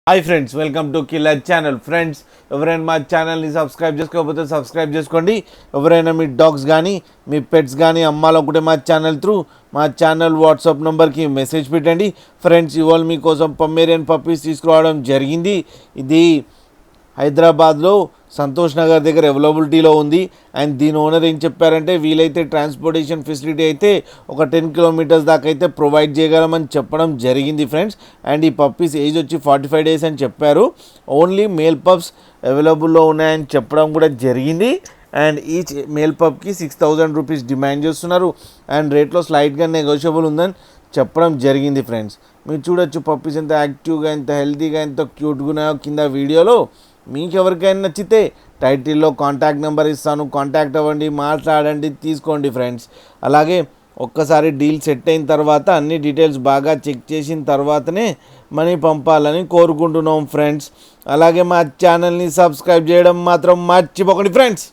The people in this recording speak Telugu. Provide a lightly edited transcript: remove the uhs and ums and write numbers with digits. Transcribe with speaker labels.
Speaker 1: Hi friends, welcome to killer channel. Friends, ఎవరైనా మా ఛానల్ని సబ్స్క్రైబ్ చేసుకోకపోతే సబ్స్క్రైబ్ చేసుకోండి. ఎవరైనా మీ డాగ్స్ కానీ మీ పెట్స్ కానీ అమ్మాలనుకుంటే మా ఛానల్ త్రూ మా ఛానల్ వాట్సాప్ నెంబర్కి మెసేజ్ పెట్టండి. ఫ్రెండ్స్, ఇవాళ మీకోసం పమ్మేరియన్ పప్పీస్ తీసుకురావడం జరిగింది. ఇది హైదరాబాద్లో సంతోష్ నగర్ దగ్గర అవైలబిలిటీలో ఉంది. అండ్ దీని ఓనర్ ఏం చెప్పారంటే వీలైతే ట్రాన్స్పోర్టేషన్ ఫెసిలిటీ అయితే ఒక 10 కిలోమీటర్స్ దాకా అయితే ప్రొవైడ్ చేయగలమని చెప్పడం జరిగింది ఫ్రెండ్స్. అండ్ ఈ పప్పీస్ ఏజ్ వచ్చి 45 డేస్ అని చెప్పారు. ఓన్లీ మేల్ పప్స్ అవైలబుల్లో ఉన్నాయని చెప్పడం కూడా జరిగింది. అండ్ ఈచ్ మేల్ పప్కి 6,000 రూపీస్ డిమాండ్ చేస్తున్నారు. అండ్ రేట్లో స్లైట్గా నెగోషియబుల్ ఉందని చెప్పడం జరిగింది ఫ్రెండ్స్. మీరు చూడొచ్చు పప్పీస్ ఎంత యాక్టివ్గా, ఎంత హెల్తీగా, ఎంత క్యూట్గా ఉన్నాయో కింద వీడియోలో. మీకు ఎవరికైనా నచ్చితే టైటిల్లో కాంటాక్ట్ నెంబర్ ఇస్తాను, కాంటాక్ట్ అవ్వండి, మాట్లాడండి, తీసుకోండి ఫ్రెండ్స్. అలాగే ఒక్కసారి డీల్ సెట్ అయిన తర్వాత అన్ని డీటెయిల్స్ బాగా చెక్ చేసిన తర్వాతనే మనీ పంపాలని కోరుకుంటున్నాం ఫ్రెండ్స్. అలాగే మా ఛానల్ని సబ్స్క్రైబ్ చేయడం మాత్రం మర్చిపోకండి ఫ్రెండ్స్.